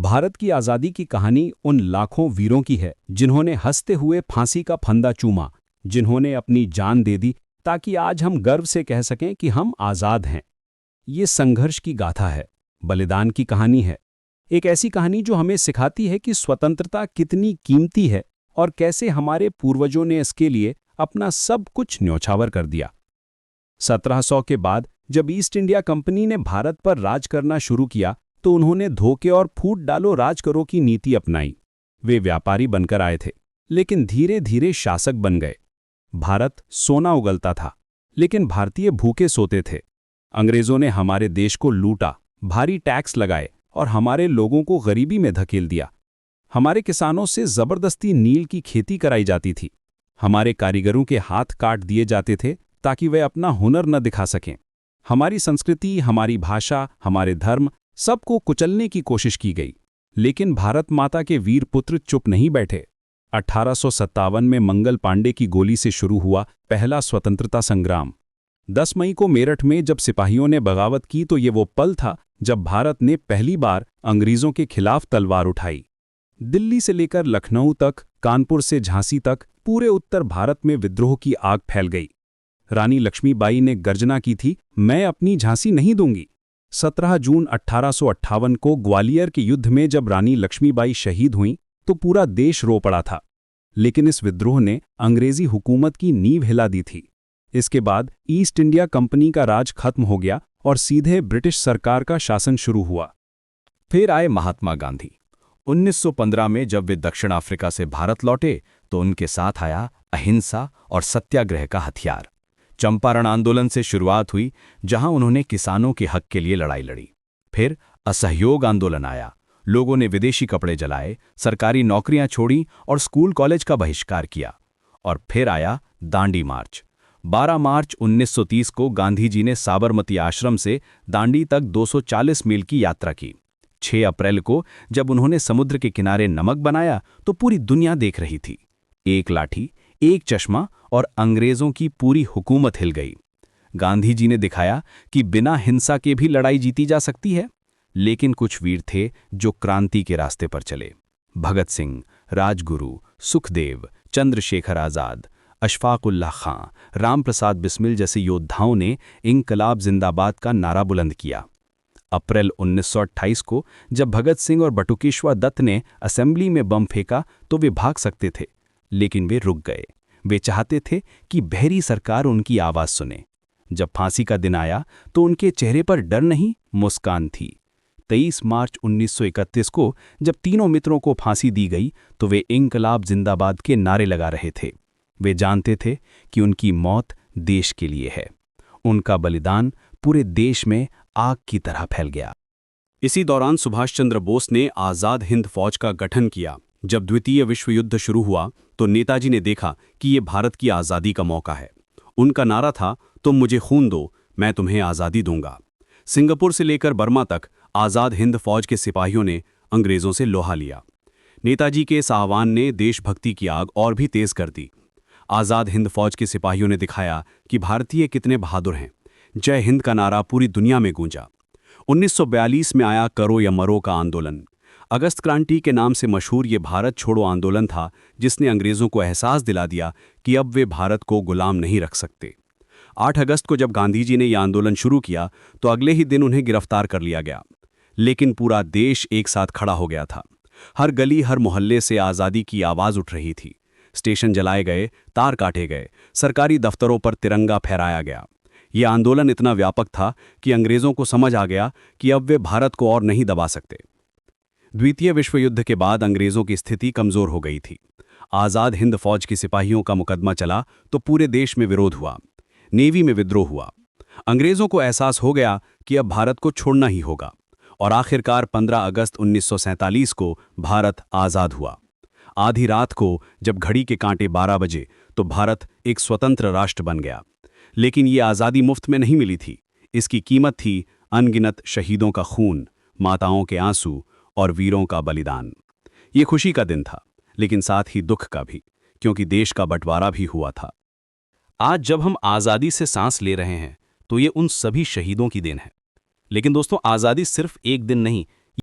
भारत की आज़ादी की कहानी उन लाखों वीरों की है जिन्होंने हंसते हुए फांसी का फंदा चूमा, जिन्होंने अपनी जान दे दी ताकि आज हम गर्व से कह सकें कि हम आज़ाद हैं। ये संघर्ष की गाथा है, बलिदान की कहानी है। एक ऐसी कहानी जो हमें सिखाती है कि स्वतंत्रता कितनी कीमती है और कैसे हमारे पूर्वजों ने इसके लिए अपना सब कुछ न्यौछावर कर दिया। 1700 के बाद जब ईस्ट इंडिया कंपनी ने भारत पर राज करना शुरू किया तो उन्होंने धोखे और फूट डालो राज करो की नीति अपनाई। वे व्यापारी बनकर आए थे, लेकिन धीरे धीरे शासक बन गए। भारत सोना उगलता था, लेकिन भारतीय भूखे सोते थे। अंग्रेजों ने हमारे देश को लूटा, भारी टैक्स लगाए और हमारे लोगों को गरीबी में धकेल दिया। हमारे किसानों से जबरदस्ती नील की खेती कराई जाती थी। हमारे कारीगरों के हाथ काट दिए जाते थे ताकि वे अपना हुनर न दिखा सकें। हमारी संस्कृति, हमारी भाषा, हमारे धर्म सबको कुचलने की कोशिश की गई। लेकिन भारत माता के वीर पुत्र चुप नहीं बैठे। 1857 में मंगल पांडे की गोली से शुरू हुआ पहला स्वतंत्रता संग्राम। 10 मई को मेरठ में जब सिपाहियों ने बगावत की तो ये वो पल था जब भारत ने पहली बार अंग्रेजों के खिलाफ तलवार उठाई। दिल्ली से लेकर लखनऊ तक, कानपुर से झांसी तक पूरे उत्तर भारत में विद्रोह की आग फैल गई। रानी लक्ष्मीबाई ने गर्जना की थी, मैं अपनी झांसी नहीं दूंगी। 17 जून 1858 को ग्वालियर के युद्ध में जब रानी लक्ष्मीबाई शहीद हुईं तो पूरा देश रो पड़ा था। लेकिन इस विद्रोह ने अंग्रेजी हुकूमत की नींव हिला दी थी। इसके बाद ईस्ट इंडिया कंपनी का राज खत्म हो गया और सीधे ब्रिटिश सरकार का शासन शुरू हुआ। फिर आए महात्मा गांधी। 1915 में जब वे दक्षिण अफ्रीका से भारत लौटे तो उनके साथ आया अहिंसा और सत्याग्रह का हथियार। चंपारण आंदोलन से शुरुआत हुई, जहां उन्होंने किसानों के हक के लिए लड़ाई लड़ी। फिर असहयोग आंदोलन आया, लोगों ने विदेशी कपड़े जलाए, सरकारी नौकरियां छोड़ी और स्कूल कॉलेज का बहिष्कार किया। और फिर आया दांडी मार्च। 12 मार्च 1930 को गांधी जी ने साबरमती आश्रम से दांडी तक 240 मील की यात्रा की। 6 अप्रैल को जब उन्होंने समुद्र के किनारे नमक बनाया तो पूरी दुनिया देख रही थी। एक लाठी, एक चश्मा और अंग्रेजों की पूरी हुकूमत हिल गई। गांधी जी ने दिखाया कि बिना हिंसा के भी लड़ाई जीती जा सकती है। लेकिन कुछ वीर थे जो क्रांति के रास्ते पर चले। भगत सिंह, राजगुरु, सुखदेव, चंद्रशेखर आजाद, अशफाक उल्लाह खां, रामप्रसाद बिस्मिल जैसे योद्धाओं ने इंकलाब जिंदाबाद का नारा बुलंद किया। अप्रैल 1928 को जब भगत सिंह और बटुकेश्वर दत्त ने असेंबली में बम फेंका तो वे भाग सकते थे, लेकिन वे रुक गए। वे चाहते थे कि बहरी सरकार उनकी आवाज सुने। जब फांसी का दिन आया तो उनके चेहरे पर डर नहीं, मुस्कान थी। 23 मार्च 1931 को जब तीनों मित्रों को फांसी दी गई तो वे इंकलाब जिंदाबाद के नारे लगा रहे थे। वे जानते थे कि उनकी मौत देश के लिए है। उनका बलिदान पूरे देश में आग की तरह फैल गया। इसी दौरान सुभाष चंद्र बोस ने आज़ाद हिंद फौज का गठन किया। जब द्वितीय विश्व युद्ध शुरू हुआ तो नेताजी ने देखा कि ये भारत की आज़ादी का मौका है। उनका नारा था, तुम मुझे खून दो, मैं तुम्हें आज़ादी दूंगा। सिंगापुर से लेकर बर्मा तक आज़ाद हिंद फौज के सिपाहियों ने अंग्रेज़ों से लोहा लिया। नेताजी के इस आह्वान ने देशभक्ति की आग और भी तेज कर दी। आज़ाद हिंद फौज के सिपाहियों ने दिखाया कि भारतीय कितने बहादुर हैं। जय हिंद का नारा पूरी दुनिया में गूंजा। 1942 में आया करो या मरो का आंदोलन। अगस्त क्रांति के नाम से मशहूर ये भारत छोड़ो आंदोलन था, जिसने अंग्रेज़ों को एहसास दिला दिया कि अब वे भारत को गुलाम नहीं रख सकते। 8 अगस्त को जब गांधी जी ने यह आंदोलन शुरू किया तो अगले ही दिन उन्हें गिरफ्तार कर लिया गया। लेकिन पूरा देश एक साथ खड़ा हो गया था। हर गली, हर मोहल्ले से आज़ादी की आवाज़ उठ रही थी। स्टेशन जलाए गए, तार काटे गए, सरकारी दफ्तरों पर तिरंगा फहराया गया। यह आंदोलन इतना व्यापक था कि अंग्रेज़ों को समझ आ गया कि अब वे भारत को और नहीं दबा सकते। द्वितीय विश्व युद्ध के बाद अंग्रेज़ों की स्थिति कमज़ोर हो गई थी। आज़ाद हिंद फौज के सिपाहियों का मुकदमा चला तो पूरे देश में विरोध हुआ। नेवी में विद्रोह हुआ। अंग्रेज़ों को एहसास हो गया कि अब भारत को छोड़ना ही होगा और आखिरकार 15 अगस्त 1947 को भारत आज़ाद हुआ। आधी रात को जब घड़ी के कांटे 12 बजे तो भारत एक स्वतंत्र राष्ट्र बन गया। लेकिन ये आज़ादी मुफ्त में नहीं मिली थी। इसकी कीमत थी अनगिनत शहीदों का खून, माताओं के आंसू और वीरों का बलिदान। ये खुशी का दिन था, लेकिन साथ ही दुख का भी, क्योंकि देश का बंटवारा भी हुआ था। आज जब हम आज़ादी से सांस ले रहे हैं तो ये उन सभी शहीदों की देन है। लेकिन दोस्तों, आज़ादी सिर्फ एक दिन नहीं